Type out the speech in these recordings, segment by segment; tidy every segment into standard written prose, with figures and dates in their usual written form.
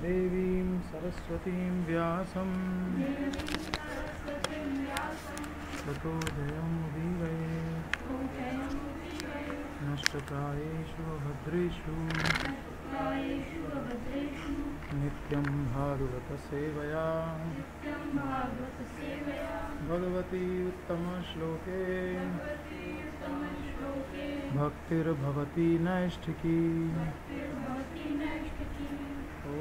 देवीं सरस्वतीं व्यासं ततो जयमुदीरये नष्टप्रायेषु भद्रेषु नित्यं भागवतसेवया भगवती उत्तमश्लोके भक्तिर्भवती नैष्ठिकी। ॐ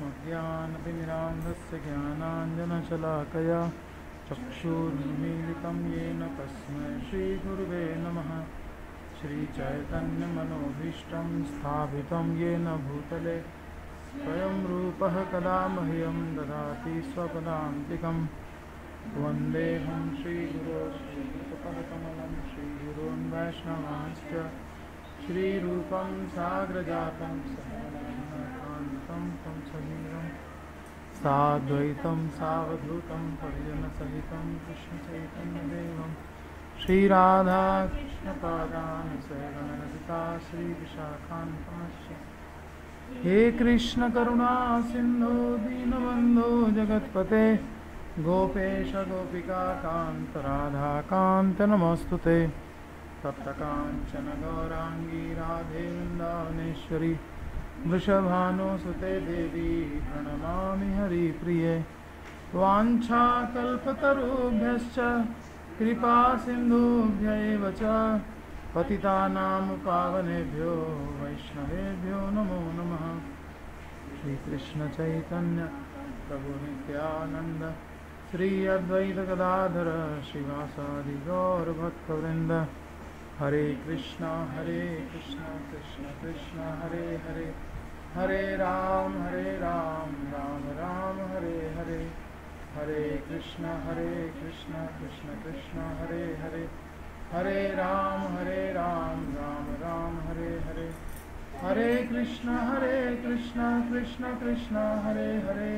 अज्ञानतिमिरान्धस्य ज्ञानाञ्जनशलाकया चक्षुर्मीलितं येन तस्मै श्रीगुरुवे नमः। श्रीचैतन्यमनोभीष्टं स्थापितं येन भूतले स्वयं रूपः कदा मह्यं ददाति स्वपदान्तिकं। वन्देऽहं श्रीगुरो श्रीयुतपदकमलं श्रीगुरोन् वैष्णवांश्च श्रीरूपं साग्रजातं सहगणकान्तं तं सजीवं साद्वैतं सावधूतं परिजनसहितं कृष्णचैतन्यदेवं श्रीराधाकृष्णपादान् सहगणललिता श्रीविशाखान्ताश्च। हे कृष्ण करुणा सिन्धो दीनबन्धो जगत्पते गोपेश गोपिका कान्त राधा कान्त नमोस्तुते। तप्तकाञ्चन गौराङ्गी राधे वृन्दावनेश्वरी वृषभानुसुते देवी प्रणमामि हरिप्रिये। वाञ्छाकल्पतरुभ्यश्च कृपा सिन्धुभ्य एव च पतितानां पावनेभ्यो वैष्णवेभ्यो नमो नमः। श्रीकृष्ण चैतन्य प्रभु नित्यानंद श्री अद्वैत गदाधर श्रीवासादि गौर भक्तवृंद। हरे कृष्णा कृष्ण कृष्ण हरे हरे हरे राम राम राम हरे हरे। हरे कृष्ण कृष्ण कृष्ण हरे हरे हरे राम राम राम हरे हरे। हरे कृष्ण कृष्ण कृष्ण हरे हरे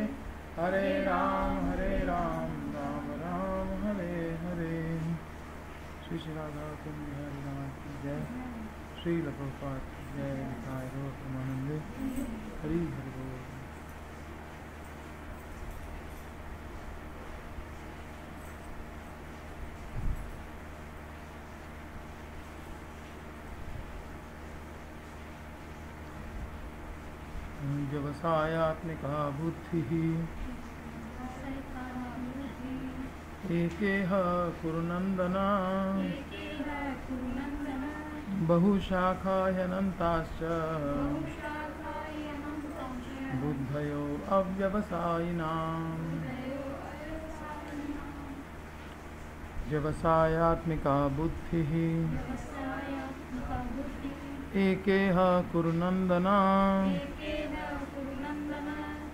हरे राम राम राम हरे हरे। श्री श्री राधा कुंज हरिनाथ की जय। श्री प्रभुपाद की जय। निताय गौर प्रेमानंदे हरि हरि बोल। व्यवसायात्मिका बुद्धिः एकेह कुरुनन्दन बहुशाखाह्यनन्ताश्च बुद्धयो अव्यवसायिनाम्। व्यवसायात्मिका बुद्धिः एकेह कुरुनन्दन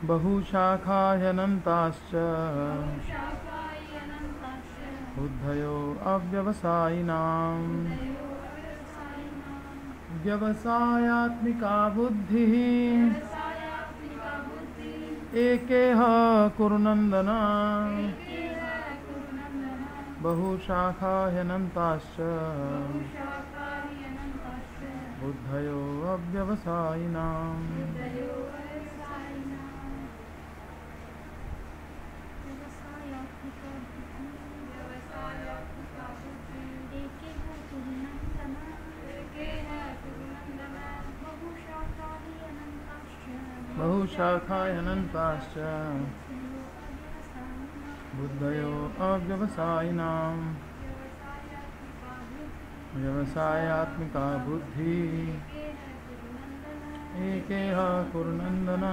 बहुशाखाह्यनन्ताश्च बुद्धयो अव्यवसायिनाम्। व्यवसायात्मिका बुद्धिः एकेह कुरुनन्दन बहुशाखाह्यनन्ताश्च बुद्धयो अव्यवसायिनाम्। बहुशाखाह्यनन्ताश्च बुद्धयो अव्यवसायिनाम्। व्यवसायात्मिका बुद्धि एकेह कुरुनन्दन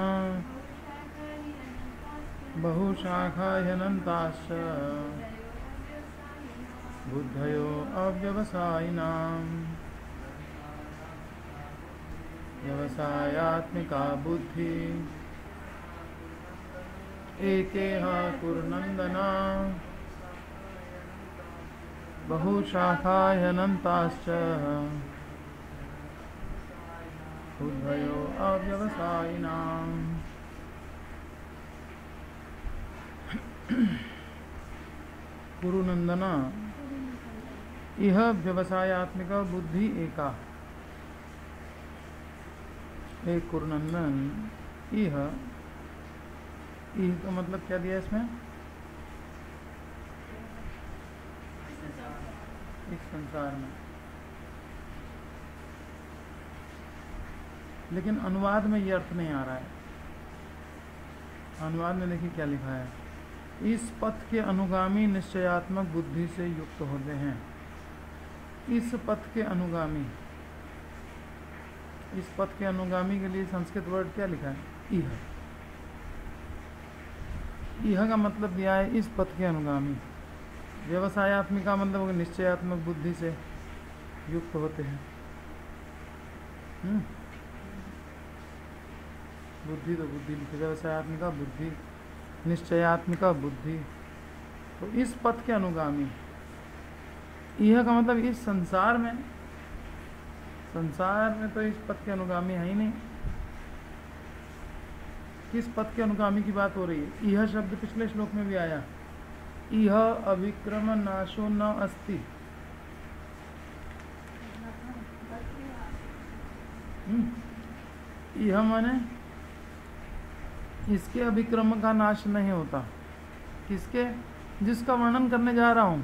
बहुशाखाह्यनन्ताश्च बुद्धयो अव्यवसायिनाम्। व्यवसायात्मिका बुद्धि एकेह कुरुनन्दन बहुशाखाह्यनन्ताश्च बुद्धयो अव्यवसायिनाम्। कुरुनंदन इह व्यवसायात्मिक बुद्धि एका। हे कुरुनंदन, इह इह का मतलब क्या दिया इसमें? इस संसार में। लेकिन अनुवाद में ये अर्थ नहीं आ रहा है। अनुवाद में देखिए क्या लिखा है, इस पथ के अनुगामी निश्चयात्मक बुद्धि से युक्त होते हैं। इस पथ के अनुगामी, इस पथ के अनुगामी के लिए संस्कृत वर्ड क्या लिखा है? इह। इह का मतलब दिया है इस पथ के अनुगामी। व्यवसायात्मिका मतलब वो निश्चयात्मक बुद्धि से युक्त होते हैं। बुद्धि तो बुद्धि लिखी, व्यवसायात्मिका बुद्धि, निश्चयात्मिका बुद्धि। तो इस पथ के अनुगामी, यह का मतलब इस संसार में, संसार में तो इस पथ के अनुगामी है ही नहीं। किस पथ के अनुगामी की बात हो रही है? यह शब्द पिछले श्लोक में भी आया, यह अविक्रम नाशो न अस्ति। यह माने इसके अभिक्रम का नाश नहीं होता। किसके? जिसका वर्णन करने जा रहा हूं।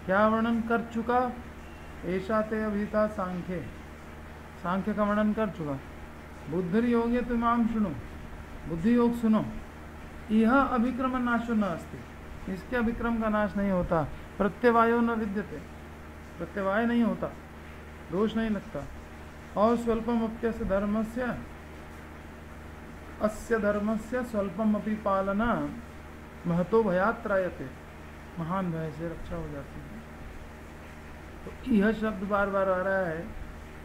क्या वर्णन कर चुका? ऐसा ते अभिता सांख्य, सांख्य का वर्णन कर चुका। बुद्धि योग तुमाम सुनो, बुद्धि योग सुनो। यह अभिक्रम नाशो न अस्ति, इसके अभिक्रम का नाश नहीं होता। प्रत्यवायो न विद्यते, प्रत्यवाय नहीं होता, दोष नहीं लगता। और स्वल्पम अप्यस्य धर्मस्य, अस्य धर्मस्य स्वल्पम अपि पालना महतो भयात् त्रायते, महान भय से रक्षा हो जाती है। तो यह शब्द बार बार आ रहा है,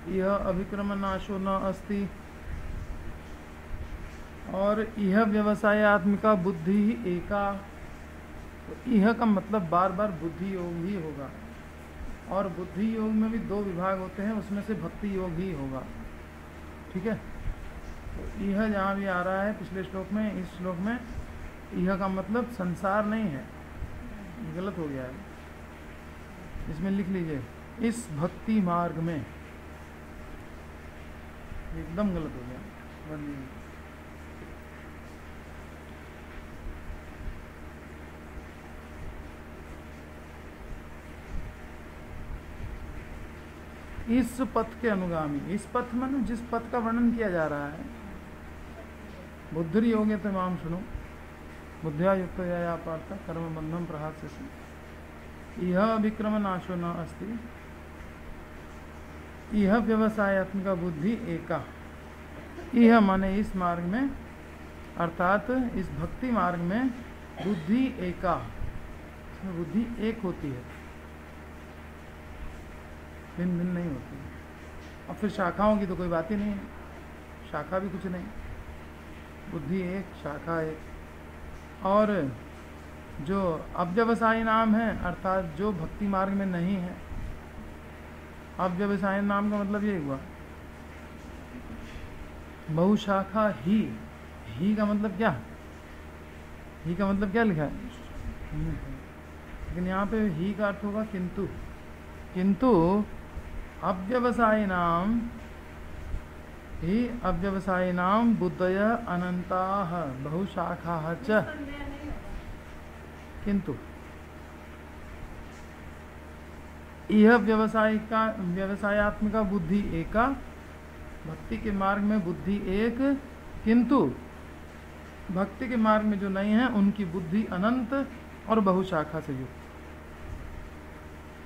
यह अभिक्रम नाशो न अस्ति। और यह व्यवसायात्मिका बुद्धि ही एका। तो यह का मतलब बार बार बुद्धि योग ही होगा। और बुद्धि योग में भी दो विभाग होते हैं, उसमें से भक्ति योग ही होगा। ठीक है। तो यह जहाँ भी आ रहा है पिछले श्लोक में, इस श्लोक में यह का मतलब संसार नहीं है, गलत हो गया है। इसमें लिख लीजिए, इस भक्ति मार्ग में, एकदम गलत हो गया। इस पथ के अनुगामी, इस पथ में जिस पथ का वर्णन किया जा रहा है, बुद्धि योग तमाम सुनो, बुद्धिया युक्त या पार्थ कर्म बंधम प्रहास्य, यह विक्रम नाशो न अस्ति, यह व्यवसायत्मिका बुद्धि एका। यह माने इस मार्ग में, अर्थात इस भक्ति मार्ग में बुद्धि एका, इसमें बुद्धि एक होती है, भिन्न भिन्न नहीं होती। और फिर शाखाओं की तो कोई बात ही नहीं है, शाखा भी कुछ नहीं, बुद्धि एक, शाखा एक। और जो अव्यवसायी नाम है, अर्थात जो भक्ति मार्ग में नहीं है, अव्यवसायी नाम का मतलब ये हुआ बहुशाखा ही का मतलब क्या? ही का मतलब क्या लिखा है? लेकिन यहाँ पे ही का अर्थ होगा किंतु। किंतु अव्यवसायिनां हि अव्यवसायिनां बुद्धय अनंताः बहुशाखाः च। किंतु यह व्यवसायात्मिका बुद्धि एका, भक्ति के मार्ग में बुद्धि एक, किंतु भक्ति के मार्ग में जो नहीं है उनकी बुद्धि अनंत और बहुशाखा से युक्त।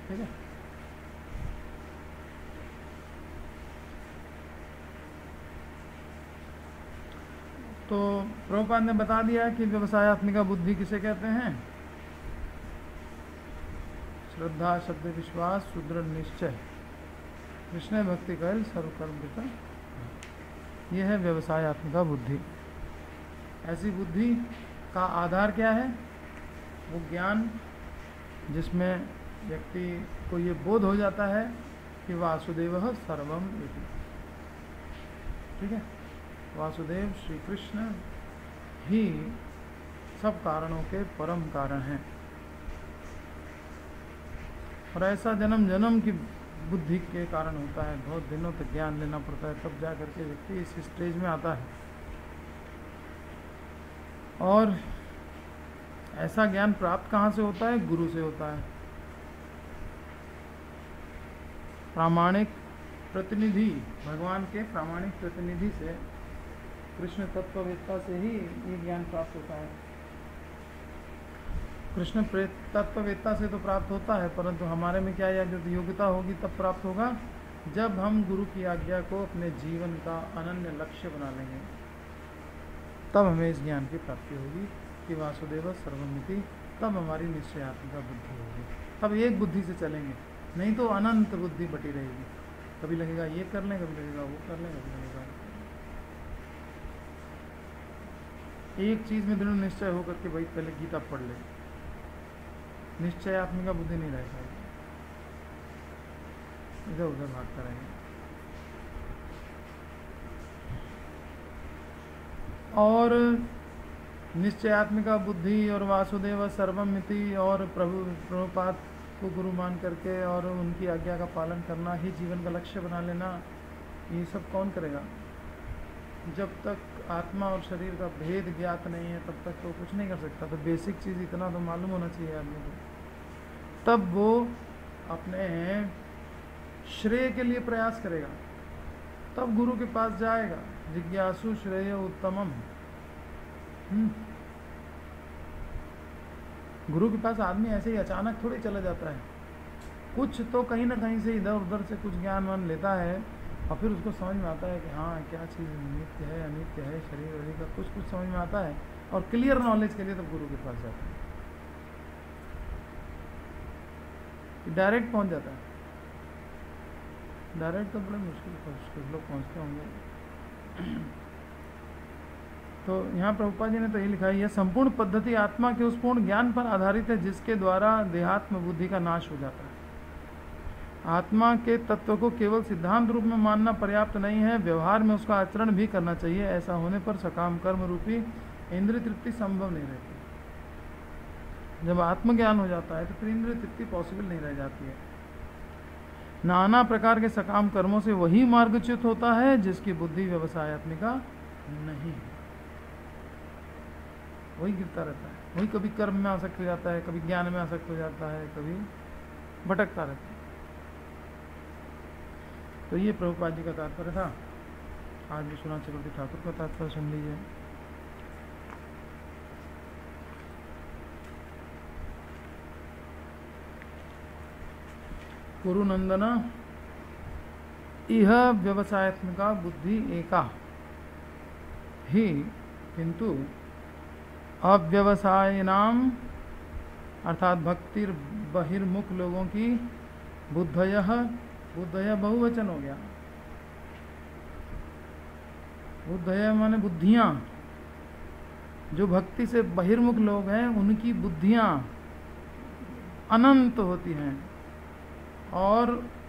ठीक है। तो प्रभुपाद ने बता दिया कि व्यवसायात्मिका बुद्धि किसे कहते हैं? श्रद्धा, शब्द, विश्वास, सुदृढ़ निश्चय, कृष्ण भक्ति कैल सर्वकर्म पिता, यह है व्यवसायात्मिका बुद्धि। ऐसी बुद्धि का आधार क्या है? वो ज्ञान जिसमें व्यक्ति को ये बोध हो जाता है कि वासुदेव सर्वम इति। ठीक है। वासुदेव श्री कृष्ण ही सब कारणों के परम कारण हैं। और ऐसा जन्म जन्म की बुद्धि के कारण होता है, बहुत दिनों तक ज्ञान लेना पड़ता है, तब जा करके व्यक्ति इस स्टेज में आता है। और ऐसा ज्ञान प्राप्त कहाँ से होता है? गुरु से होता है। प्रामाणिक प्रतिनिधि, भगवान के प्रामाणिक प्रतिनिधि से, कृष्ण तत्ववेत्ता से ही ये ज्ञान प्राप्त होता है। कृष्ण तत्ववेत्ता से तो प्राप्त होता है, परंतु हमारे में क्या योग्यता होगी तब प्राप्त होगा जब हम गुरु की आज्ञा को अपने जीवन का अनन्य लक्ष्य बना लेंगे, तब हमें इस ज्ञान की प्राप्ति होगी कि वासुदेव सर्वमिति। तब हमारी निश्चयात्मिका बुद्धि होगी, तब एक बुद्धि से चलेंगे, नहीं तो अनंत बुद्धि बटी रहेगी। कभी लगेगा ये कर लें, कभी लगेगा वो कर लें, कभी लगेगा एक चीज़ में दृढ़ निश्चय होकर के भाई पहले गीता पढ़ ले, निश्चयात्मिका बुद्धि नहीं रह पाएगी, इधर उधर भागता रहेगा। और निश्चयात्मिका बुद्धि और वासुदेव सर्वमिति और प्रभुपाद को गुरु मान करके और उनकी आज्ञा का पालन करना ही जीवन का लक्ष्य बना लेना, ये सब कौन करेगा? जब तक आत्मा और शरीर का भेद ज्ञात नहीं है तब तक तो कुछ नहीं कर सकता। तो बेसिक चीज़ इतना तो मालूम होना चाहिए आदमी को, तब वो अपने श्रेय के लिए प्रयास करेगा, तब गुरु के पास जाएगा। जिज्ञासु श्रेय उत्तमम। गुरु के पास आदमी ऐसे ही अचानक थोड़ी चला जाता है, कुछ तो कहीं ना कहीं से इधर उधर से कुछ ज्ञान वान लेता है और फिर उसको समझ में आता है कि हाँ क्या चीज़ नित्य है अनित्य है, शरीर वरीर का कुछ कुछ समझ में आता है, और क्लियर नॉलेज के लिए तब गुरु के पास जाता है, डायरेक्ट पहुंच जाता है। डायरेक्ट तो बड़े मुश्किल कुछ लोग पहुँचते होंगे। तो यहाँ प्रभुपाद जी ने तो ये लिखा है, यह संपूर्ण पद्धति आत्मा के उस पूर्ण ज्ञान पर आधारित है जिसके द्वारा देहात्म बुद्धि का नाश हो जाता है। आत्मा के तत्व को केवल सिद्धांत रूप में मानना पर्याप्त नहीं है, व्यवहार में उसका आचरण भी करना चाहिए। ऐसा होने पर सकाम कर्म रूपी इंद्रिय तृप्ति संभव नहीं रहती। जब आत्मज्ञान हो जाता है तो फिर इंद्रिय तृप्ति पॉसिबल नहीं रह जाती है। नाना प्रकार के सकाम कर्मों से वही मार्गच्युत होता है जिसकी बुद्धि व्यवसायत्मिका नहीं है, वही गिरता रहता है, वही कभी कर्म में आसक्त हो जाता है, कभी ज्ञान में आसक्त हो जाता है, कभी भटकता रहता है। तो ये प्रभुपाद जी का तात्पर्य था। आज विश्वनाथ चक्रवर्ती ठाकुर का तात्पर्य सुन लीजिए। कुरुनंदन इह व्यवसायत्मिका बुद्धि एका ही किंतु अव्यवसायिनाम अर्थात भक्ति बहिर्मुख लोगों की बुद्धय बहुवचन हो गया। बुद्धय माने बुद्धियाँ, जो भक्ति से बहिर्मुख लोग हैं उनकी बुद्धियाँ अनंत होती हैं और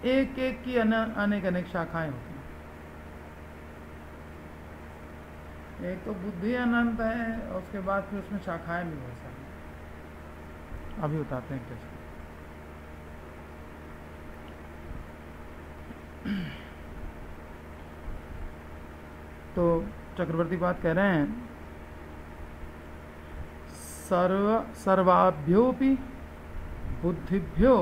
एक एक की अनेक अनेक शाखाएं होती हैं। एक तो बुद्धि अनंत है और उसके बाद फिर उसमें शाखाएं भी बहुत सारी। अभी बताते हैं कैसे। तो चक्रवर्ती बात कह रहे हैं, सर्वाभ्योपि बुद्धिभ्यो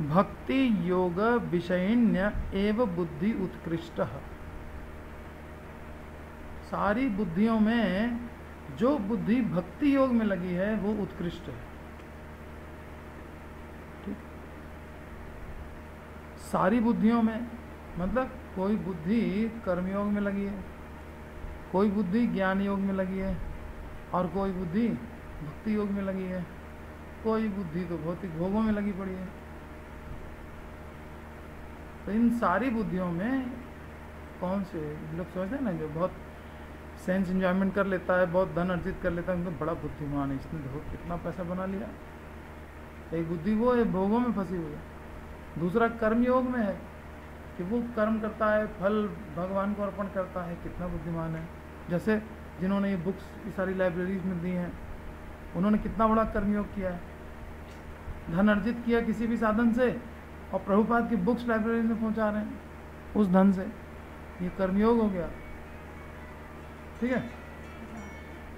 भक्ति योग विषयिण्य एव बुद्धि उत्कृष्ट। सारी बुद्धियों में जो बुद्धि भक्ति योग में लगी है वो उत्कृष्ट है। ठीक, सारी बुद्धियों में मतलब कोई बुद्धि कर्मयोग में लगी है, कोई बुद्धि ज्ञान योग में लगी है और कोई बुद्धि भक्ति योग में लगी है, कोई बुद्धि तो भौतिक भोगों में लगी पड़ी है। तो इन सारी बुद्धियों में कौन से लोग सोचते हैं ना, जो बहुत सेंस एंजॉयमेंट कर लेता है, बहुत धन अर्जित कर लेता है, एकदम बड़ा बुद्धिमान है, इसने देखो कितना पैसा बना लिया। एक बुद्धि वो है भोगों में फंसी हुई है, दूसरा कर्म योग में है कि वो कर्म करता है, फल भगवान को अर्पण करता है, कितना बुद्धिमान है। जैसे जिन्होंने ये बुक्स ये सारी लाइब्रेरीज में दी हैं, उन्होंने कितना बड़ा कर्मयोग किया है, धन अर्जित किया किसी भी साधन से और प्रभुपाद की बुक्स लाइब्रेरी में पहुंचा रहे हैं उस धन से, ये कर्मयोग हो गया। ठीक है।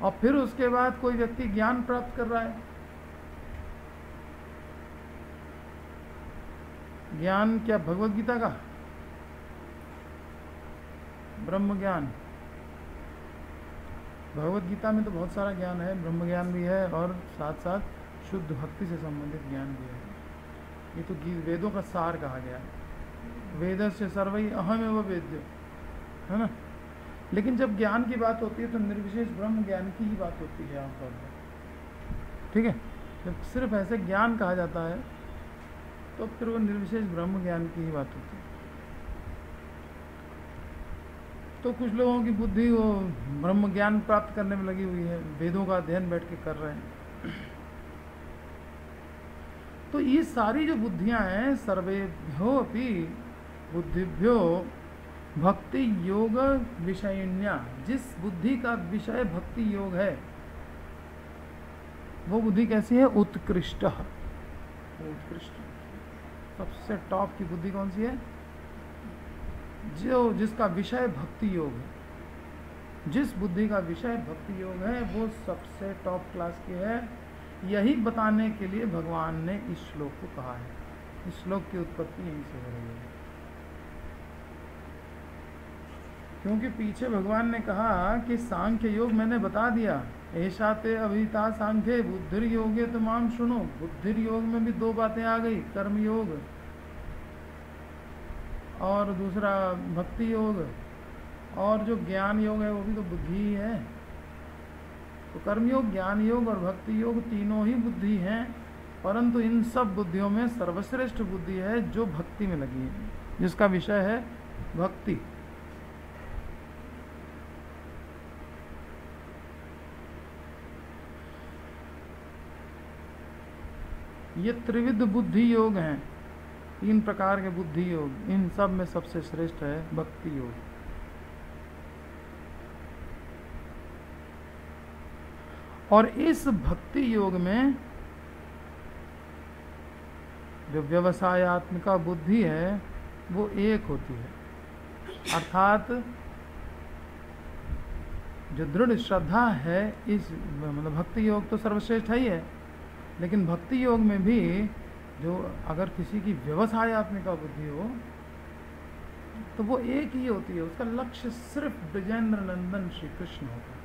और फिर उसके बाद कोई व्यक्ति ज्ञान प्राप्त कर रहा है। ज्ञान क्या? भगवत गीता का ब्रह्म ज्ञान। भगवत गीता में तो बहुत सारा ज्ञान है, ब्रह्म ज्ञान भी है और साथ साथ शुद्ध भक्ति से संबंधित ज्ञान भी है। ये तो वेदों का सार कहा गया है, वेदस्य सर्वै अहमेव वेद्यो, है ना। लेकिन जब ज्ञान की बात होती है तो निर्विशेष ब्रह्म ज्ञान की ही बात होती है आमतौर पर, ठीक है। जब सिर्फ ऐसे ज्ञान कहा जाता है तो फिर वो निर्विशेष ब्रह्म ज्ञान की ही बात होती है। तो कुछ लोगों की बुद्धि वो ब्रह्म ज्ञान प्राप्त करने में लगी हुई है, वेदों का अध्ययन बैठ के कर रहे हैं। तो ये सारी जो बुद्धियां हैं, सर्वेभ्यो अपि बुद्धिभ्यो भक्ति योग विषयन्या, जिस बुद्धि का विषय भक्ति योग है वो बुद्धि कैसी है? उत्कृष्ट। उत्कृष्ट सबसे टॉप की बुद्धि कौन सी है? जिसका विषय भक्ति योग है। जिस बुद्धि का विषय भक्ति योग है वो सबसे टॉप क्लास की है। यही बताने के लिए भगवान ने इस श्लोक को कहा है। इस श्लोक की उत्पत्ति यहीं से हो रही है, क्योंकि पीछे भगवान ने कहा कि सांख्य योग मैंने बता दिया, ऐसा ते अभिता सांख्य बुद्धिर योगे तो माम सुनो। बुद्धिर योग में भी दो बातें आ गई, कर्म योग और दूसरा भक्ति योग, और जो ज्ञान योग है वो भी तो बुद्धि ही है। तो कर्म योग, ज्ञान योग और भक्ति योग तीनों ही बुद्धि हैं, परंतु इन सब बुद्धियों में सर्वश्रेष्ठ बुद्धि है जो भक्ति में लगी है, जिसका विषय है भक्ति। ये त्रिविध बुद्धि योग हैं, 3 प्रकार के बुद्धि योग। इन सब में सबसे श्रेष्ठ है भक्ति योग। और इस भक्ति योग में जो व्यवसायत्मिका बुद्धि है वो एक होती है, अर्थात जो दृढ़ श्रद्धा है इस मतलब भक्ति योग तो सर्वश्रेष्ठ है ही है, लेकिन भक्ति योग में भी जो अगर किसी की व्यवसायत्मिका बुद्धि हो तो वो एक ही होती है, उसका लक्ष्य सिर्फ ब्रजेंद्र नंदन श्री कृष्ण होता है।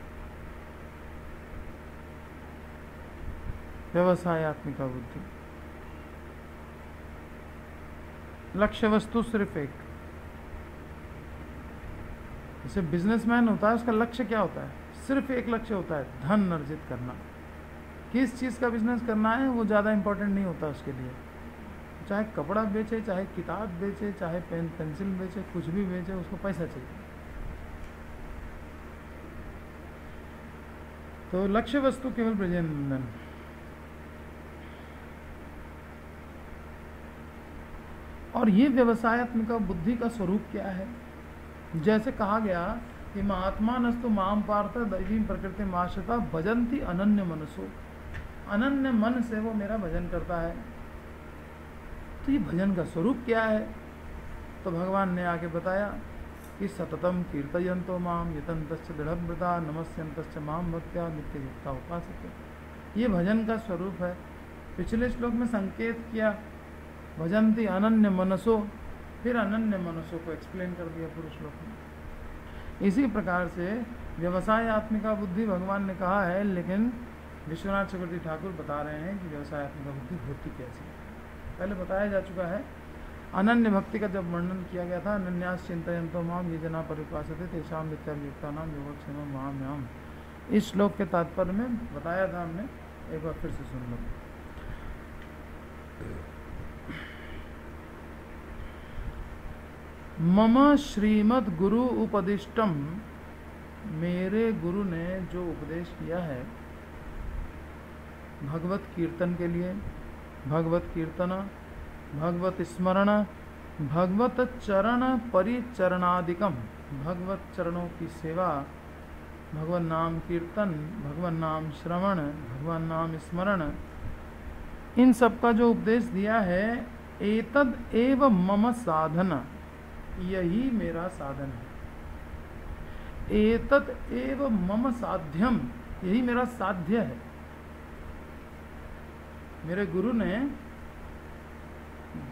व्यवसायत्मिका बुद्धि, लक्ष्य वस्तु सिर्फ एक। जैसे बिजनेसमैन होता है, उसका लक्ष्य क्या होता है? सिर्फ एक लक्ष्य होता है, धन अर्जित करना। किस चीज़ का बिजनेस करना है वो ज़्यादा इंपॉर्टेंट नहीं होता उसके लिए, चाहे कपड़ा बेचे, चाहे किताब बेचे, चाहे पेन पेंसिल बेचे, कुछ भी बेचे, उसको पैसा चाहिए। तो लक्ष्य वस्तु केवल ब्रजेंद्र। और ये व्यवसायत्मिका बुद्धि का स्वरूप क्या है? जैसे कहा गया कि महात्मानस्तु माम पार्थ दैवीं प्रकृति माश्रिता भजन्ति अनन्य मनसो। अनन्य मन से वो मेरा भजन करता है। तो ये भजन का स्वरूप क्या है? तो भगवान ने आगे बताया कि सततम कीर्तयन्तो माम यतन्तश्च दृढ़व्रता नमस्यन्तश्च माम भक्त्या नित्ययुक्ता उपासते। ये भजन का स्वरूप है। पिछले श्लोक में संकेत किया भजन्ति अनन्य मनसो, फिर अनन्य मनसो को एक्सप्लेन कर दिया पूरे श्लोक में। इसी प्रकार से व्यवसायत्मिका बुद्धि भगवान ने कहा है, लेकिन विश्वनाथ चक्रवर्ती ठाकुर बता रहे हैं कि व्यवसायत्मिका बुद्धि होती कैसी है। पहले बताया जा चुका है। अनन्य भक्ति का जब वर्णन किया गया था, अनन्यास चिंतयन्तो माम ये जना परिपासते तेषां नित्ययुक्तानां योगक्षेमं महाम्याम, इस श्लोक के तात्पर्य में बताया था हमने। एक बार फिर से सुन लो। मम श्रीमद् गुरु उपदिष्टम, मेरे गुरु ने जो उपदेश किया है भगवत कीर्तन के लिए, भगवत कीर्तन, भगवत स्मरण, भगवत चरण परिचरणादिकम, भगवत चरणों की सेवा, भगवान नाम कीर्तन, भगवान नाम श्रवण, भगवान नाम स्मरण, इन सब का जो उपदेश दिया है, एतद एव मम साधन, यही मेरा साधन है। एतद एव मम साध्यम, यही मेरा साध्य है। मेरे गुरु ने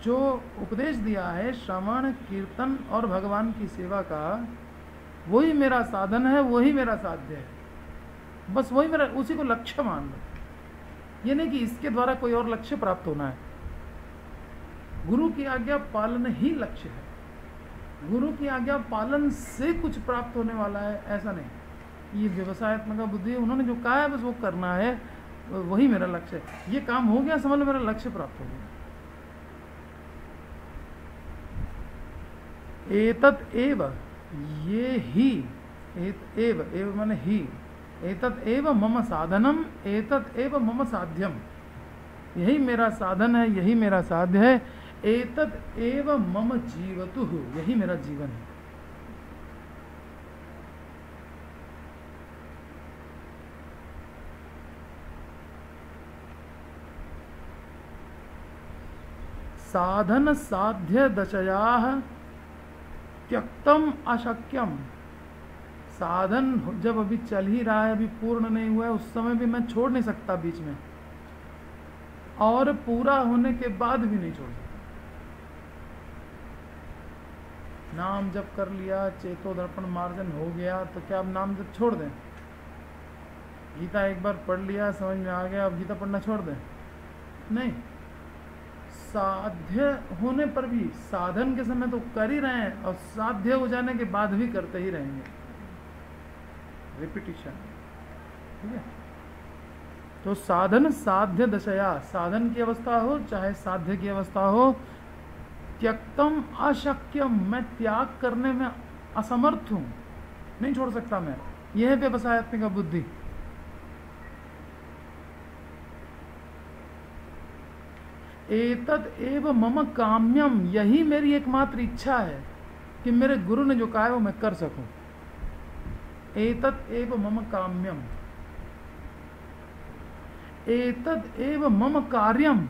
जो उपदेश दिया है श्रवण कीर्तन और भगवान की सेवा का, वही मेरा साधन है, वही मेरा साध्य है। बस वही मेरा, उसी को लक्ष्य मान लो। ये नहीं कि इसके द्वारा कोई और लक्ष्य प्राप्त होना है। गुरु की आज्ञा पालन ही लक्ष्य है। गुरु की आज्ञा पालन से कुछ प्राप्त होने वाला है ऐसा नहीं। ये व्यवसायत्मक बुद्धि, उन्होंने जो कहा है बस वो करना है, वही मेरा लक्ष्य है। ये काम हो गया, समझ लो मेरा लक्ष्य प्राप्त हो गया। एतत् एव, ये ही, एव माने ही, एतत् एव मम साधनम, एतत् एव मम साध्यम। यही मेरा साधन है, यही मेरा साध्य है। एतत् एव मम जीवतुः, यही मेरा जीवन है। साधन साध्य दशयाः त्यक्तम अशक्यम। साधन जब अभी चल ही रहा है, अभी पूर्ण नहीं हुआ है, उस समय भी मैं छोड़ नहीं सकता बीच में, और पूरा होने के बाद भी नहीं छोड़ सकता। नाम जप कर लिया, चेतो दर्पण मार्जन हो गया, तो क्या अब नाम जप छोड़ दें? गीता एक बार पढ़ लिया, समझ में आ गया, अब गीता पढ़ना छोड़ दें? नहीं। साध्य होने पर भी, साधन के समय तो कर ही रहे हैं, और साध्य हो जाने के बाद भी करते ही रहेंगे। रिपीटिशन, ठीक है। तो साधन साध्य दशया, साधन की अवस्था हो चाहे साध्य की अवस्था हो, त्यक्तम अशक्यम, मैं त्याग करने में असमर्थ हूं, नहीं छोड़ सकता मैं। यह है व्यवसायत्मिक बुद्धि। एतत् एव मम काम्यम, यही मेरी एकमात्र इच्छा है कि मेरे गुरु ने जो कहा है वो मैं कर सकूं। एतत् एव मम काम्यम, एतत् एव मम कार्यम,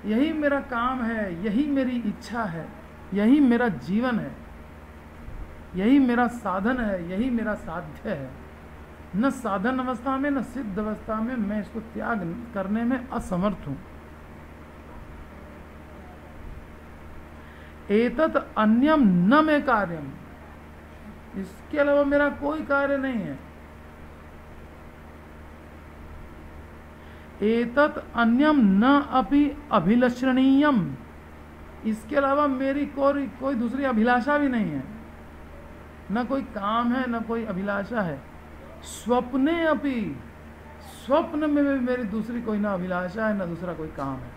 यही मेरा काम है, यही मेरी इच्छा है, यही मेरा जीवन है, यही मेरा साधन है, यही मेरा साध्य है। न साधन अवस्था में न सिद्ध अवस्था में मैं इसको त्याग करने में असमर्थ हूं। एतत् अन्यम न मे कार्यम, इसके अलावा मेरा कोई कार्य नहीं है। एतत् अन्यम न अपि अभिलषणीयम, इसके अलावा मेरी कोई दूसरी अभिलाषा भी नहीं है। न कोई काम है, न कोई अभिलाषा है। स्वप्ने अपि, स्वप्न में भी मेरी दूसरी कोई ना अभिलाषा है, न दूसरा कोई काम है।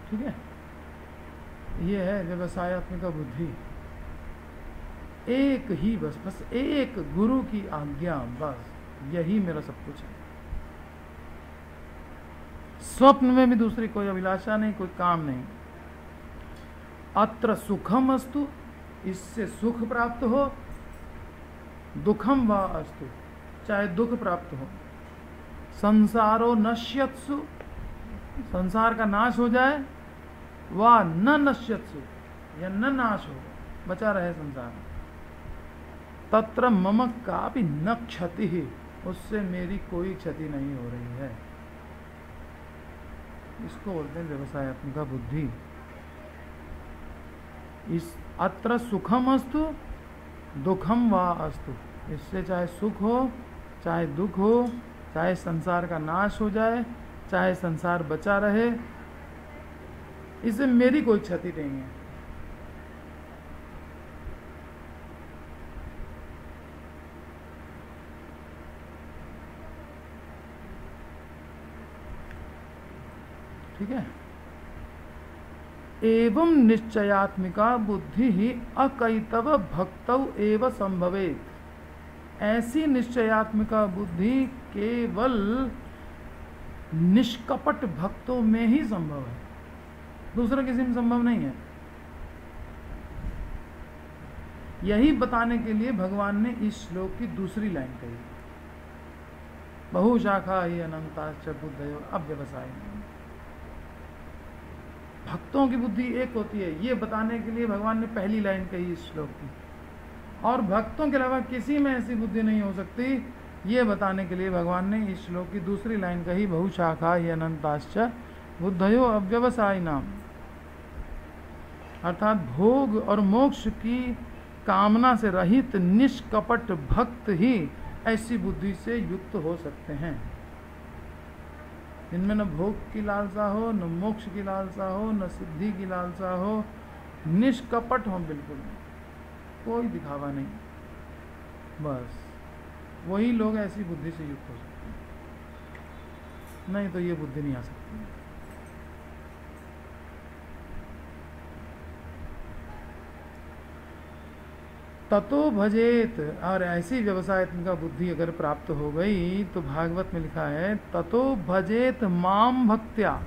ठीक है, ये है व्यवसायत्मिक बुद्धि। एक ही बस एक गुरु की आज्ञा, बस यही मेरा सब कुछ है। स्वप्न में भी दूसरी कोई अभिलाषा नहीं, कोई काम नहीं। अत्र सुखम अस्तु, इससे सुख प्राप्त हो, दुखम वा अस्तु, चाहे दुख प्राप्त हो। संसारो नश्यत्सु, संसार का नाश हो जाए, वा न नश्यत्सु, या न नाश हो, बचा रहे संसार। तत्र मम कापि न क्षति ही, उससे मेरी कोई क्षति नहीं हो रही है। इसको बोलते हैं व्यवसायत्मिक बुद्धि। इस अत्र सुखम अस्तु दुखम वा अस्तु, इससे चाहे सुख हो चाहे दुख हो, चाहे संसार का नाश हो जाए चाहे संसार बचा रहे, इससे मेरी कोई क्षति नहीं है। ठीक है। एवं निश्चयात्मिका बुद्धि ही अकैतव भक्तौ एव संभवेत। ऐसी निश्चयात्मिका बुद्धि केवल निष्कपट भक्तों में ही संभव है, दूसरे किसी में संभव नहीं है। यही बताने के लिए भगवान ने इस श्लोक की दूसरी लाइन कही, बहुशाखा ही अनंताश्च बुद्धयो अव्यवसायिनः। भक्तों की बुद्धि एक होती है, ये बताने के लिए भगवान ने पहली लाइन कही इस श्लोक की। और भक्तों के अलावा किसी में ऐसी बुद्धि नहीं हो सकती, ये बताने के लिए भगवान ने इस श्लोक की दूसरी लाइन कही, बहुशाखा ही अनंताश्च बुद्धयो अव्यवसायी नाम। अर्थात भोग और मोक्ष की कामना से रहित निष्कपट भक्त ही ऐसी बुद्धि से युक्त हो सकते हैं, जिनमें न भोग की लालसा हो, न मोक्ष की लालसा हो, न सिद्धि की लालसा हो, निष्कपट हो, बिल्कुल कोई दिखावा नहीं, बस वही लोग ऐसी बुद्धि से युक्त हो सकते हैं, नहीं तो ये बुद्धि नहीं आ सकती। ततो भजेत, और ऐसी व्यवसायत्मिका बुद्धि अगर प्राप्त हो गई तो भागवत में लिखा है ततो भजेत माम भक्त्या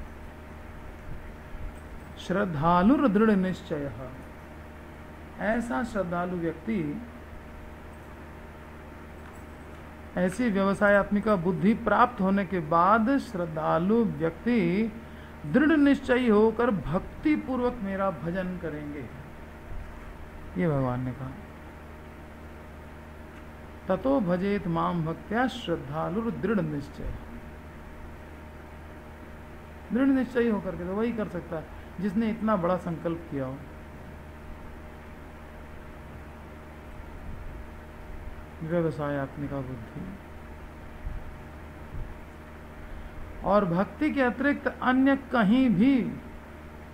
श्रद्धालुर दृढ़ निश्चय। ऐसा श्रद्धालु व्यक्ति, ऐसी व्यवसायत्मिका बुद्धि प्राप्त होने के बाद श्रद्धालु व्यक्ति दृढ़ निश्चयी होकर भक्ति पूर्वक मेरा भजन करेंगे, ये भगवान ने कहा। ततो भजेत माम भक्त्या श्रद्धालुर दृढ़ निश्चय। दृढ़ निश्चयी होकर के तो वही कर सकता है जिसने इतना बड़ा संकल्प किया हो। व्यवसायत्मिका बुद्धि और भक्ति के अतिरिक्त अन्य कहीं भी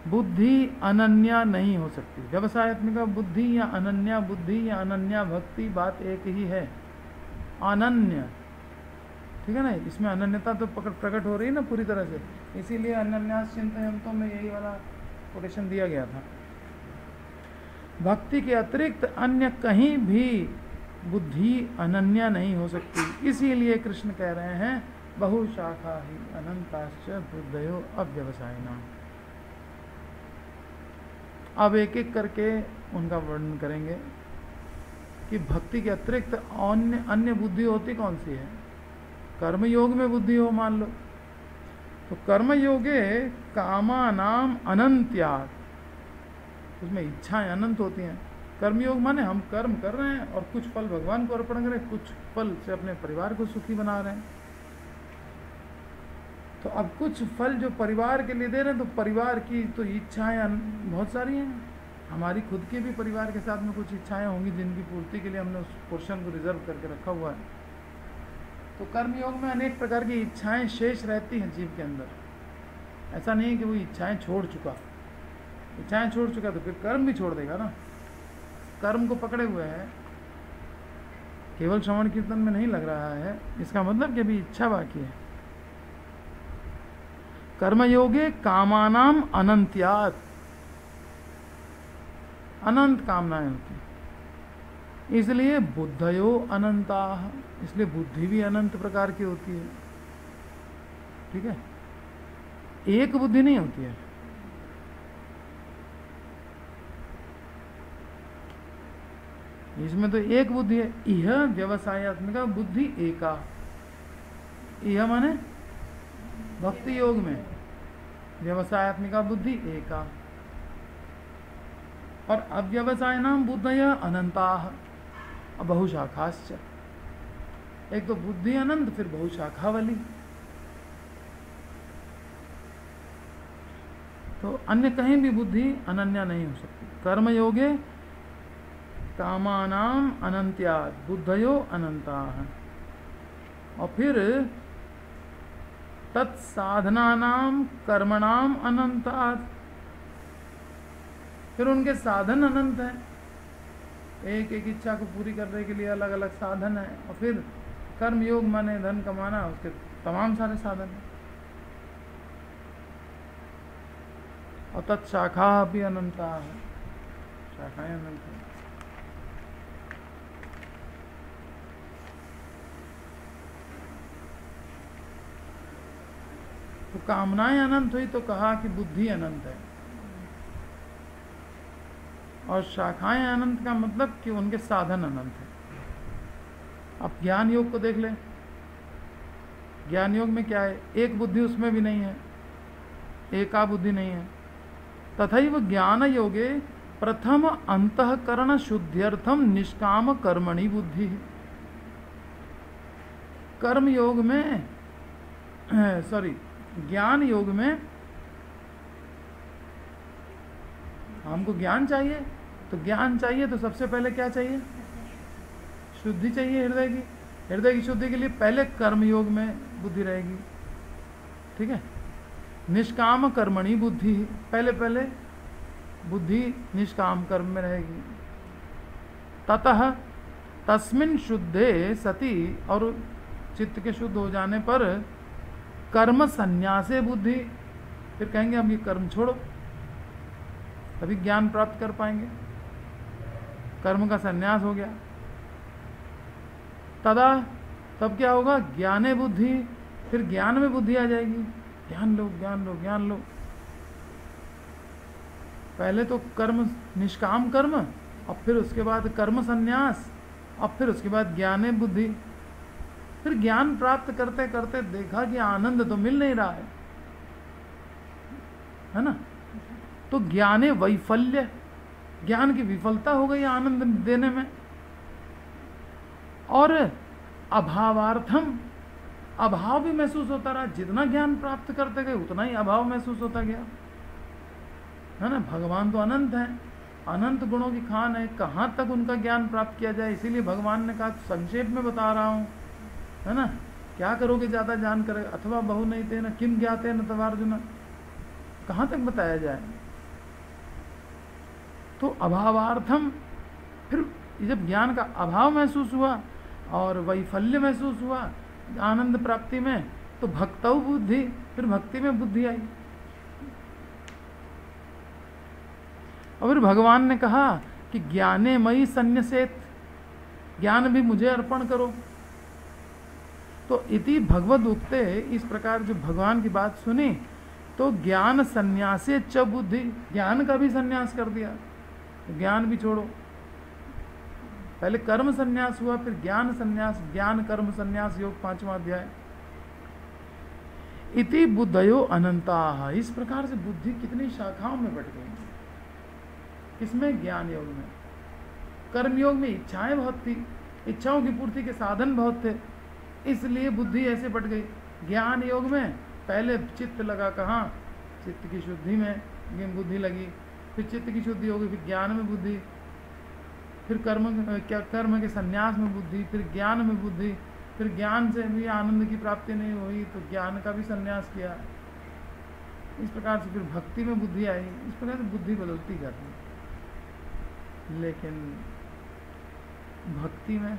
बुद्धि अनन्या नहीं हो सकती। व्यवसायत्मिका बुद्धि या अनन्या बुद्धि या अनन्या भक्ति बात एक ही है, अनन्य, ठीक है ना। इसमें अनन्यता तो प्रकट हो रही है ना पूरी तरह से, इसीलिए अनन्यास चिंतयन्तो में यही वाला कोटेशन दिया गया था। भक्ति के अतिरिक्त अन्य कहीं भी बुद्धि अनन्या नहीं हो सकती, इसीलिए कृष्ण कह रहे हैं बहुशाखा ही अनंताश्च बुद्धयो अव्यवसायिनाम। अब एक एक करके उनका वर्णन करेंगे कि भक्ति के अतिरिक्त अन्य बुद्धि होती कौन सी है। कर्म योग में बुद्धि हो मान लो, तो कर्म योगे कामानाम अनंत्यात्, उसमें इच्छाएं अनंत होती हैं। कर्मयोग माने हम कर्म कर रहे हैं और कुछ फल भगवान को अर्पण कर रहे हैं, कुछ फल से अपने परिवार को सुखी बना रहे हैं। तो अब कुछ फल जो परिवार के लिए दे रहे हैं, तो परिवार की तो इच्छाएं बहुत सारी हैं, हमारी खुद की भी परिवार के साथ में कुछ इच्छाएं होंगी जिनकी पूर्ति के लिए हमने उस पोर्शन को रिजर्व करके रखा हुआ है। तो कर्मयोग में अनेक प्रकार की इच्छाएं शेष रहती हैं जीव के अंदर। ऐसा नहीं है कि वो इच्छाएं छोड़ चुका, इच्छाएं छोड़ चुका तो फिर कर्म भी छोड़ देगा ना। कर्म को पकड़े हुए है, केवल श्रवण कीर्तन में नहीं लग रहा है, इसका मतलब कि अभी इच्छा बाकी है। कर्मयोगे कामानाम अनंत्यात्, अनंत कामनाएं होती, इसलिए बुद्धयो अनंता, इसलिए बुद्धि भी अनंत प्रकार की होती है, ठीक है। एक बुद्धि नहीं होती है। इसमें तो एक बुद्धि है। यह व्यवसायत्मिका बुद्धि एका, यह माने भक्ति योग में व्यवसायत्मिका बुद्धि एका, और अव्यवसाय नाम बुद्धय अनंता बहुशाखाश्च। एक तो बुद्धि अनंत, फिर बहुशाखा वाली। तो अन्य कहीं भी बुद्धि अनन्या नहीं हो सकती। कर्म योगे कामानाम अनंत्यात् बुद्धयो अनंता, और फिर तत्साधनानाम कर्मणाम अनंतात्, फिर उनके साधन अनंत हैं। एक एक इच्छा को पूरी करने के लिए अलग अलग साधन है। और फिर कर्म योग माने धन कमाना, उसके तमाम सारे साधन हैं। और तत्शाखा भी अनंता है, शाखाएं अनंत है। तो कामनाएं अनंत हुई तो कहा कि बुद्धि अनंत है, और शाखाएं अनंत का मतलब कि उनके साधन अनंत है। अब ज्ञान योग को देख ले, ज्ञान योग में क्या है, एक बुद्धि उसमें भी नहीं है, एका बुद्धि नहीं है, तथैव ज्ञान योगे प्रथम अंतःकरण शुद्ध्यर्थम निष्काम कर्मणि बुद्धि। कर्म योग में ज्ञान योग में हमको ज्ञान चाहिए, तो ज्ञान चाहिए तो सबसे पहले क्या चाहिए? शुद्धि चाहिए हृदय की। हृदय की शुद्धि के लिए पहले कर्म योग में बुद्धि रहेगी, ठीक है। निष्काम कर्मणि बुद्धि, पहले पहले बुद्धि निष्काम कर्म में रहेगी। ततः तस्मिन् शुद्धे सति, और चित्त के शुद्ध हो जाने पर कर्म संन्यासे बुद्धि, फिर कहेंगे हम ये कर्म छोड़ो, तभी ज्ञान प्राप्त कर पाएंगे। कर्म का संन्यास हो गया। तदा, तब क्या होगा? ज्ञाने बुद्धि, फिर ज्ञान में बुद्धि आ जाएगी। ज्ञान लो ज्ञान लो ज्ञान लो। पहले तो कर्म निष्काम कर्म, और फिर उसके बाद कर्म संन्यास, और फिर उसके बाद ज्ञाने बुद्धि। फिर ज्ञान प्राप्त करते करते देखा कि आनंद तो मिल नहीं रहा है ना। तो ज्ञाने वैफल्य, ज्ञान की विफलता हो गई आनंद देने में। और अभावार्थम, अभाव भी महसूस होता रहा। जितना ज्ञान प्राप्त करते गए उतना ही अभाव महसूस होता गया, है ना। भगवान तो अनंत है, अनंत गुणों की खान है, कहाँ तक उनका ज्ञान प्राप्त किया जाए। इसीलिए भगवान ने कहा संक्षेप में बता रहा हूँ, है ना। क्या करोगे ज़्यादा जान कर, अथवा बहु नहीं थे न किम ज्ञाते न तवार्जुन, कहाँ तक बताया जाए। तो अभावार्थम, फिर जब ज्ञान का अभाव महसूस हुआ और वैफल्य महसूस हुआ आनंद प्राप्ति में, तो भक्तौ बुद्धि, फिर भक्ति में बुद्धि आई। और फिर भगवान ने कहा कि ज्ञाने मयि संन्यसेत, ज्ञान भी मुझे अर्पण करो। तो इति भगवद उक्ते, इस प्रकार जो भगवान की बात सुनी तो ज्ञान संन्यासे च बुद्धि, ज्ञान का भी संन्यास कर दिया, तो ज्ञान भी छोड़ो। पहले कर्म संन्यास हुआ, फिर ज्ञान संन्यास, ज्ञान कर्म संन्यास योग 5वां अध्याय। इति बुद्धयो अनंता, इस प्रकार से बुद्धि कितनी शाखाओं में बट गई। किसमें? ज्ञान योग में। कर्म योग में इच्छाएं बहुत थी, इच्छाओं की पूर्ति के साधन बहुत थे, इसलिए बुद्धि ऐसे बट गई। ज्ञान योग में पहले चित्त लगा कहाँ? चित्त की शुद्धि में बुद्धि लगी, फिर चित्त की शुद्धि होगी, फिर ज्ञान में बुद्धि, फिर कर्म के संन्यास में बुद्धि, फिर ज्ञान में बुद्धि, फिर ज्ञान से भी आनंद की प्राप्ति नहीं हुई तो ज्ञान का भी संन्यास किया। इस प्रकार से फिर भक्ति में बुद्धि आई। इस प्रकार से बुद्धि बदलती जाती है। लेकिन भक्ति में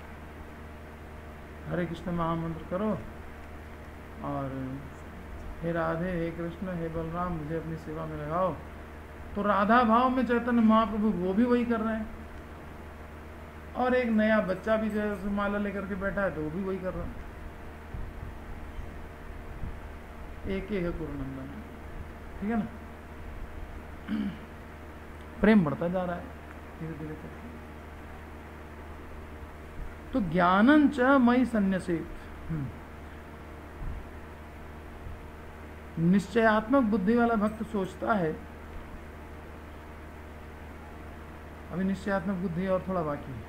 हरे कृष्ण महामंत्र करो और हे राधे हे कृष्ण हे बलराम मुझे अपनी सेवा में लगाओ, तो राधा भाव में चैतन्य महाप्रभु वो भी वही कर रहे हैं। और एक नया बच्चा भी जो है माला लेकर के बैठा है तो वो भी वही कर रहा है। एक है गुरुनंदन, ठीक है ना। प्रेम बढ़ता जा रहा है धीरे धीरे करके। तो ज्ञानं च मयि संन्यसेत, निश्चयात्मक बुद्धि वाला भक्त सोचता है, अभी निश्चयात्मक बुद्धि और थोड़ा बाकी है।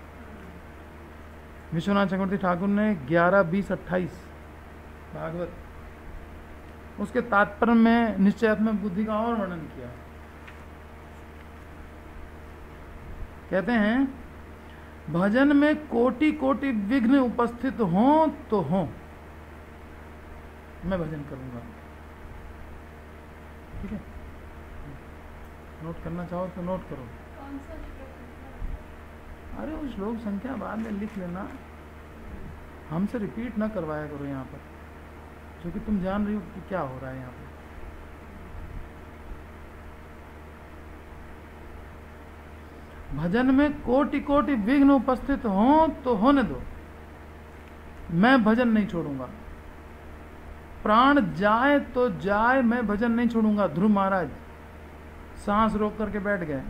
विश्वनाथ चक्रवर्ती ठाकुर ने 11, 20, 28 भागवत, उसके तात्पर्य में निश्चयात्मक बुद्धि का और वर्णन किया। कहते हैं भजन में कोटि कोटि विघ्न उपस्थित हों तो हों, मैं भजन करूंगा। ठीक है, नोट करना चाहो तो नोट करो। अरे वो श्लोक संख्या बाद में लिख लेना, हमसे रिपीट ना करवाया करो यहाँ पर, क्योंकि तुम जान रही हो कि क्या हो रहा है यहाँ पर। भजन में कोटि कोटि विघ्न उपस्थित हों तो होने दो, मैं भजन नहीं छोड़ूंगा। प्राण जाए तो जाए, मैं भजन नहीं छोड़ूंगा। ध्रुव महाराज सांस रोक करके बैठ गए।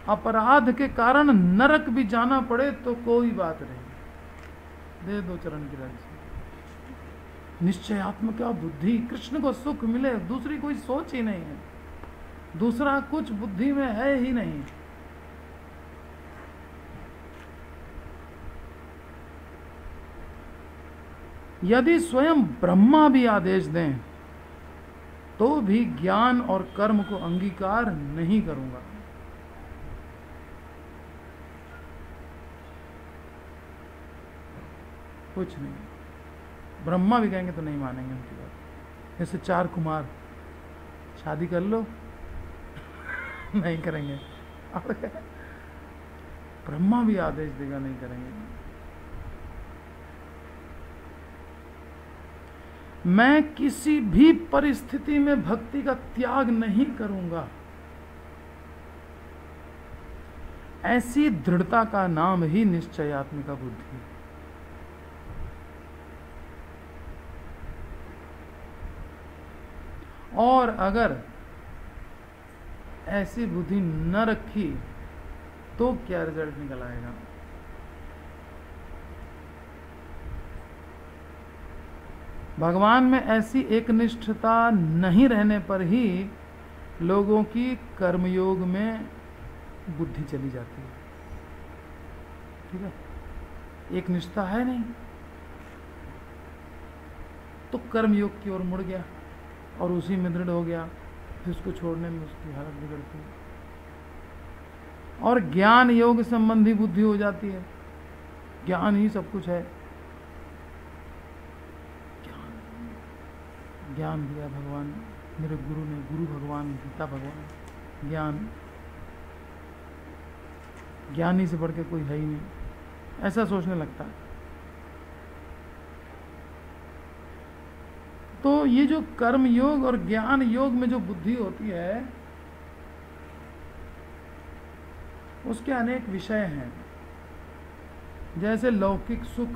अपराध के कारण नरक भी जाना पड़े तो कोई बात नहीं, दे दो चरण की राज। निश्चयात्मिका बुद्धि, कृष्ण को सुख मिले, दूसरी कोई सोच ही नहीं है, दूसरा कुछ बुद्धि में है ही नहीं। यदि स्वयं ब्रह्मा भी आदेश दें तो भी ज्ञान और कर्म को अंगीकार नहीं करूंगा। कुछ नहीं, ब्रह्मा भी कहेंगे तो नहीं मानेंगे उनकी बात। जैसे 4 कुमार, शादी कर लो नहीं करेंगे, और ब्रह्मा भी आदेश देगा नहीं करेंगे। मैं किसी भी परिस्थिति में भक्ति का त्याग नहीं करूंगा, ऐसी दृढ़ता का नाम ही निश्चयात्मिका बुद्धि है। और अगर ऐसी बुद्धि न रखी तो क्या रिजल्ट निकल आएगा? भगवान में ऐसी एक निष्ठता नहीं रहने पर ही लोगों की कर्मयोग में बुद्धि चली जाती है। ठीक है, एक निष्ठा है नहीं तो कर्मयोग की ओर मुड़ गया और उसी में दृढ़ हो गया, फिर उसको छोड़ने में उसकी हालत बिगड़ती है। और ज्ञान योग संबंधी बुद्धि हो जाती है, ज्ञान ही सब कुछ है, ज्ञान दिया भगवान, मेरे गुरु ने, गुरु भगवान, गीता भगवान, ज्ञान, ज्ञानी से बढ़ के कोई है ही नहीं, ऐसा सोचने लगता है। तो ये जो कर्म योग और ज्ञान योग में जो बुद्धि होती है उसके अनेक विषय हैं। जैसे लौकिक सुख,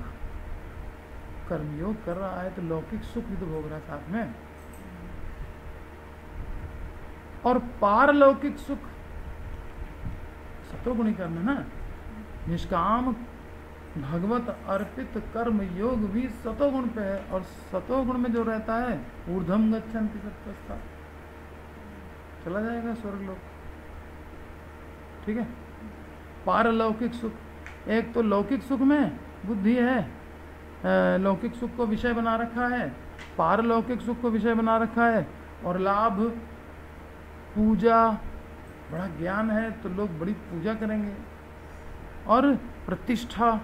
कर्मयोग कर रहा है तो लौकिक सुख भी तो भोग रहा है साथ में, और पारलौकिक सुख सतोगुणी कर्म है ना, निष्काम भगवत अर्पित कर्म योग भी सतोगुण पे है, और सतोगुण में जो रहता है ऊर्ध्वम गच्छन्ति सत्तस्ता, चला जाएगा स्वर्ग लोक। ठीक है, पारलौकिक सुख, एक तो लौकिक सुख में बुद्धि है, लौकिक सुख को विषय बना रखा है, पारलौकिक सुख को विषय बना रखा है, और लाभ, पूजा, बड़ा ज्ञान है तो लोग बड़ी पूजा करेंगे, और प्रतिष्ठा,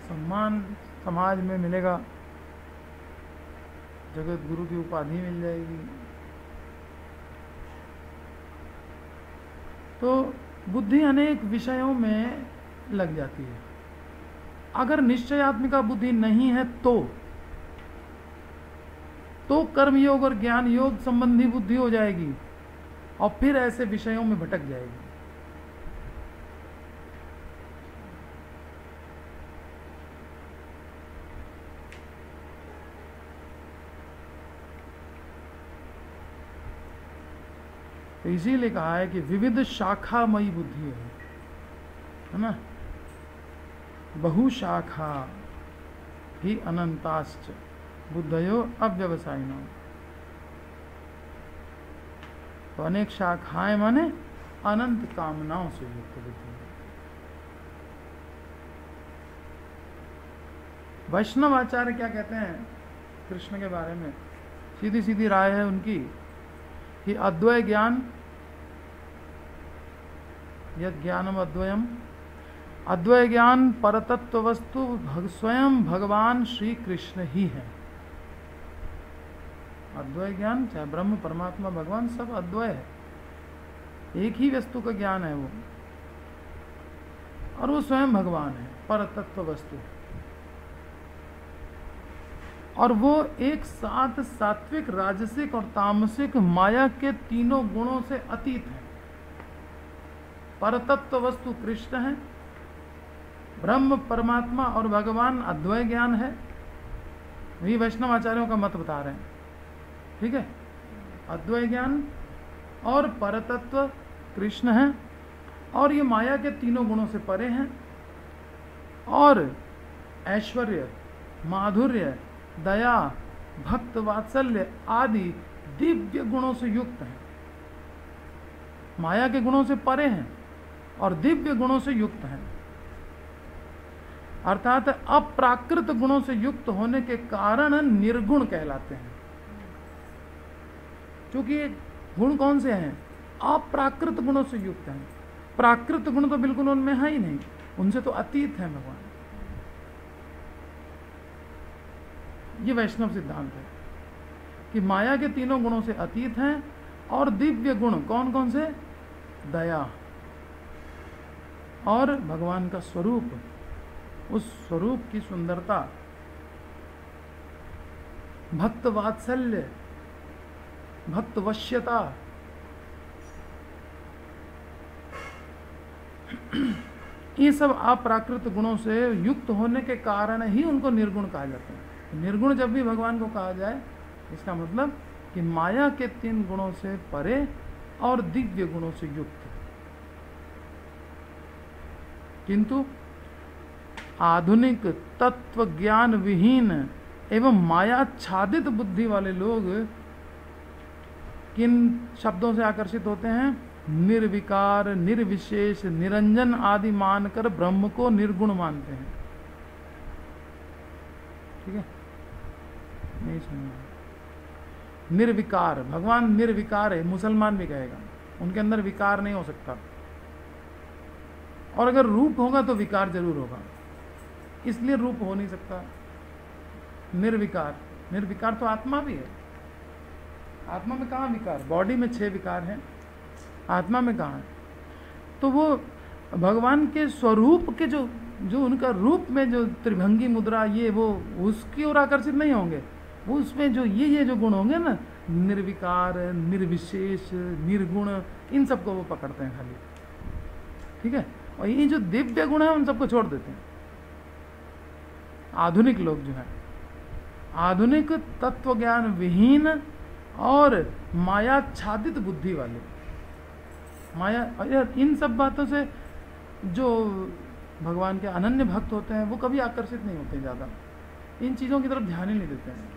सम्मान समाज में मिलेगा, जगत गुरु की उपाधि मिल जाएगी। तो बुद्धि अनेक विषयों में लग जाती है। अगर निश्चयात्मिका बुद्धि नहीं है तो कर्मयोग और ज्ञान योग संबंधी बुद्धि हो जाएगी और फिर ऐसे विषयों में भटक जाएगी। तो इसीलिए कहा है कि विविध शाखामयी बुद्धि है ना, बहुशाखा ही अनंताश्च बुद्धयो अव्यवसायिनो। तो अनेक शाखाएं माने अनंत कामनाओं से युक्त बुद्धि। वैष्णव आचार्य क्या कहते हैं कृष्ण के बारे में? सीधी सीधी राय है उनकी कि अद्वय ज्ञान, यद ज्ञानम अद्वयम, अद्वय ज्ञान परतत्व वस्तु स्वयं भगवान श्री कृष्ण ही है। अद्वय ज्ञान, चाहे ब्रह्म परमात्मा भगवान, सब अद्वय है, एक ही वस्तु का ज्ञान है वो, और वो स्वयं भगवान है, परतत्व वस्तु। और वो एक साथ सात्विक, राजसिक और तामसिक माया के तीनों गुणों से अतीत है। परतत्व वस्तु कृष्ण है, ब्रह्म परमात्मा और भगवान अद्वय ज्ञान है। वही वैष्णव आचार्यों का मत बता रहे हैं। ठीक है, अद्वय ज्ञान और परतत्व कृष्ण है, और ये माया के तीनों गुणों से परे हैं, और ऐश्वर्य, माधुर्य, दया, भक्त वात्सल्य आदि दिव्य गुणों से युक्त हैं, माया के गुणों से परे हैं और दिव्य गुणों से युक्त हैं, अर्थात अप्राकृत गुणों से युक्त होने के कारण निर्गुण कहलाते हैं। क्योंकि गुण कौन से हैं? अप्राकृत गुणों से युक्त हैं। प्राकृत गुण तो बिल्कुल उनमें है ही नहीं, उनसे तो अतीत है भगवान। ये वैष्णव सिद्धांत है कि माया के तीनों गुणों से अतीत हैं और दिव्य गुण कौन कौन से? दया और भगवान का स्वरूप, उस स्वरूप की सुंदरता, भक्त वात्सल्य, भक्त वश्यता, ये सब अप्राकृत गुणों से युक्त होने के कारण ही उनको निर्गुण कहा जाता है। निर्गुण जब भी भगवान को कहा जाए, इसका मतलब कि माया के 3 गुणों से परे और दिव्य गुणों से युक्त। किंतु आधुनिक तत्व ज्ञान विहीन एवं मायाच्छादित बुद्धि वाले लोग किन शब्दों से आकर्षित होते हैं? निर्विकार, निर्विशेष, निरंजन आदि मानकर ब्रह्म को निर्गुण मानते हैं। ठीक है, नहीं सुनना। निर्विकार, भगवान निर्विकार है, मुसलमान भी कहेगा, उनके अंदर विकार नहीं हो सकता, और अगर रूप होगा तो विकार जरूर होगा, इसलिए रूप हो नहीं सकता। निर्विकार, निर्विकार तो आत्मा भी है। आत्मा में कहाँ विकार? बॉडी में 6 विकार हैं, आत्मा में कहाँ है? तो वो भगवान के स्वरूप के जो उनका रूप में जो त्रिभंगी मुद्रा, ये वो उसकी ओर आकर्षित नहीं होंगे। वो उसमें जो ये जो गुण होंगे ना, निर्विकार, निर्विशेष, निर्गुण, इन सबको वो पकड़ते हैं खाली। ठीक है, और ये जो दिव्य गुण है उन सबको छोड़ देते हैं। आधुनिक लोग जो है, आधुनिक तत्व ज्ञान विहीन और मायाच्छादित बुद्धि वाले, माया, इन सब बातों से जो भगवान के अनन्य भक्त होते हैं वो कभी आकर्षित नहीं होते, ज़्यादा इन चीज़ों की तरफ ध्यान ही नहीं देते हैं।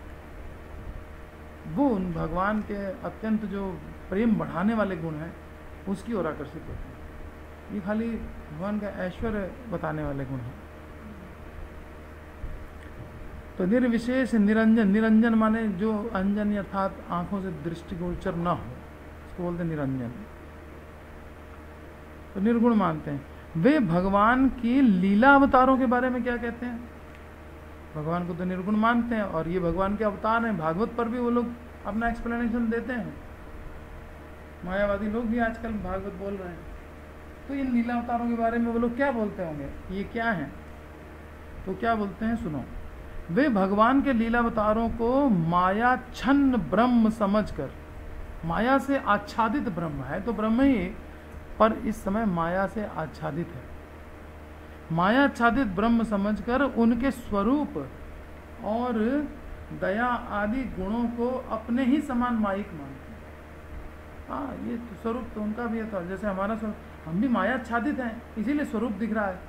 वो उन भगवान के अत्यंत जो प्रेम बढ़ाने वाले गुण हैं उसकी ओर आकर्षित होते हैं। ये खाली भगवान का ऐश्वर्य बताने वाले गुण हैं। तो निर्विशेष, निरंजन, निरंजन माने जो अंजन अर्थात आंखों से दृष्टिगोचर न हो, इसको बोलते हैं निरंजन। तो निर्गुण मानते हैं। वे भगवान की लीला अवतारों के बारे में क्या कहते हैं? भगवान को तो निर्गुण मानते हैं, और ये भगवान के अवतार हैं। भागवत पर भी वो लोग अपना एक्सप्लेनेशन देते हैं। मायावादी लोग भी आजकल भागवत बोल रहे हैं, तो इन लीला अवतारों के बारे में वो लोग क्या बोलते होंगे, ये क्या है? तो क्या बोलते हैं, सुनो। वे भगवान के लीला अवतारों को माया छन्न ब्रह्म समझकर, माया से आच्छादित ब्रह्म है तो ब्रह्म ही, पर इस समय माया से आच्छादित है, माया आच्छादित ब्रह्म समझकर उनके स्वरूप और दया आदि गुणों को अपने ही समान मायिक मानते हैं। हाँ, ये तो स्वरूप तो उनका भी है, तो जैसे हमारा स्वरूप, हम भी माया आच्छादित हैं, इसीलिए स्वरूप दिख रहा है।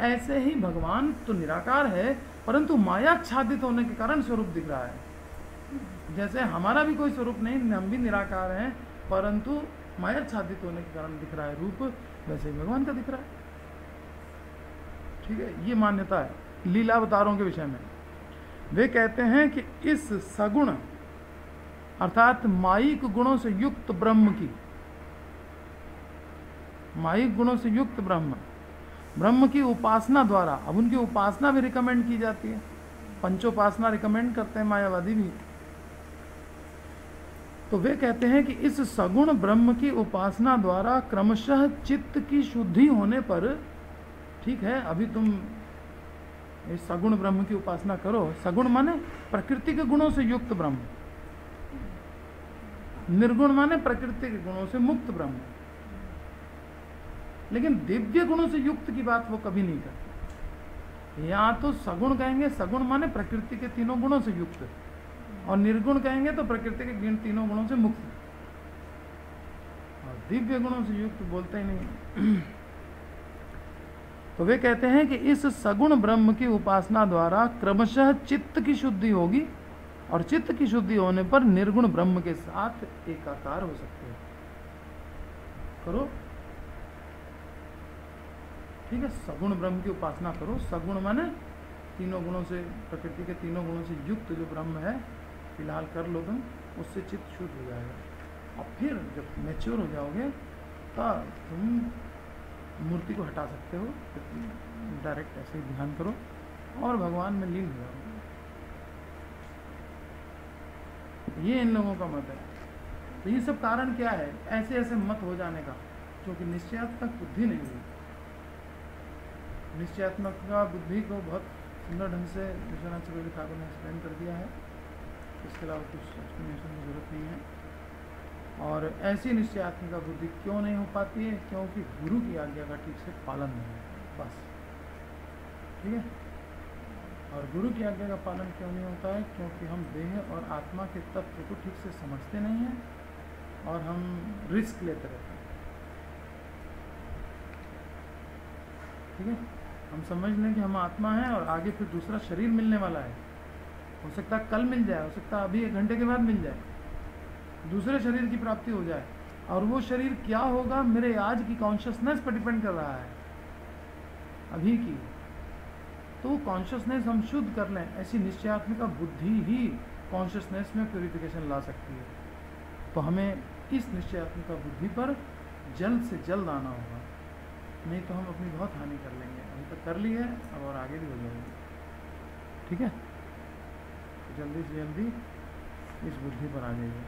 ऐसे ही भगवान तो निराकार है, परंतु माया आच्छादित होने के कारण स्वरूप दिख रहा है। जैसे हमारा भी कोई स्वरूप नहीं, हम भी निराकार हैं, परंतु माया आच्छादित होने के कारण दिख रहा है रूप, वैसे ही भगवान का दिख रहा है। ठीक है, ये मान्यता है लीला अवतारों के विषय में। वे कहते हैं कि इस सगुण अर्थात मायिक गुणों से युक्त ब्रह्म की, मायिक गुणों से युक्त ब्रह्म की उपासना द्वारा, अब उनकी उपासना भी रिकमेंड की जाती है, पंचोपासना रिकमेंड करते हैं मायावादी भी। तो वे कहते हैं कि इस सगुण ब्रह्म की उपासना द्वारा क्रमशः चित्त की शुद्धि होने पर, ठीक है, अभी तुम इस सगुण ब्रह्म की उपासना करो। सगुण माने प्रकृति के गुणों से युक्त ब्रह्म, निर्गुण माने प्रकृति के गुणों से मुक्त ब्रह्म। लेकिन दिव्य गुणों से युक्त की बात वो कभी नहीं करते। या तो सगुण कहेंगे, सगुण माने प्रकृति के 3 गुणों से युक्त, और निर्गुण कहेंगे तो प्रकृति के 3 गुणों से मुक्त, और दिव्य गुणों से युक्त बोलते ही नहीं। तो वे कहते हैं कि इस सगुण ब्रह्म की उपासना द्वारा क्रमशः चित्त की शुद्धि होगी और चित्त की शुद्धि होने पर निर्गुण ब्रह्म के साथ एकाकार हो सकते हो। करो, ठीक है। सगुण ब्रह्म की उपासना करो। सगुण माने तीनों गुणों से, प्रकृति के तीनों गुणों से युक्त जो ब्रह्म है, फिलहाल कर लो तुम, उससे चित्त शुद्ध हो जाएगा। और फिर जब मैच्योर हो जाओगे तो तुम मूर्ति को हटा सकते हो, डायरेक्ट ऐसे ही ध्यान करो और भगवान में लीन हो जाओगे। ये इन लोगों का मत है। तो ये सब कारण क्या है ऐसे ऐसे मत हो जाने का? क्योंकि निश्चयात्मक बुद्धि नहीं हुई। निश्चयात्मक बुद्धि को बहुत सुंदर ढंग से विश्वनाथ चक्रवर्ती ठाकुर ने एक्सप्लेन कर दिया है, इसके अलावा कुछ एक्सप्लेनेशन की जरूरत नहीं है। और ऐसी निश्चयात्मक बुद्धि क्यों नहीं हो पाती है? क्योंकि गुरु की आज्ञा का ठीक से पालन नहीं होता, बस। ठीक है। और गुरु की आज्ञा का पालन क्यों नहीं होता है? क्योंकि हम देह और आत्मा के तत्व को ठीक से समझते नहीं हैं और हम रिस्क लेते रहते हैं। ठीक है। हम समझ लें कि हम आत्मा हैं और आगे फिर दूसरा शरीर मिलने वाला है। हो सकता है कल मिल जाए, हो सकता है अभी 1 घंटे के बाद मिल जाए, दूसरे शरीर की प्राप्ति हो जाए। और वो शरीर क्या होगा मेरे आज की कॉन्शियसनेस पर डिपेंड कर रहा है, अभी की। तो कॉन्शियसनेस हम शुद्ध कर लें, ऐसी निश्चयात्मिका बुद्धि ही कॉन्शियसनेस में प्यूरिफिकेशन ला सकती है। तो हमें इस निश्चयात्मिका बुद्धि पर जल्द से जल्द आना होगा, नहीं तो हम अपनी बहुत हानि कर लेंगे। अभी तक कर ली है, अब और आगे भी हो जाएगी। ठीक है। तो जल्दी से जल्दी इस बुद्धि पर आ जाइए।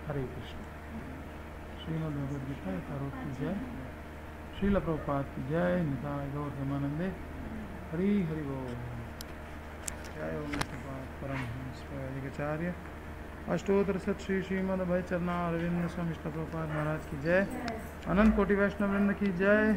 हरे कृष्ण। श्रीमद् भगवद गीता यथारूप की जय। श्रील प्रभुपाद की जय। निताय गौर प्रेमानंदे। हरि हरि बोल। जय ओम परमहंस प्रयाचार्य अष्टोत्तर सत श्री श्रीमद् अभय चरणारविंद स्वामी प्रभुपाद महाराज की जय। अनंत कोटि वैष्णव वृंद की जय।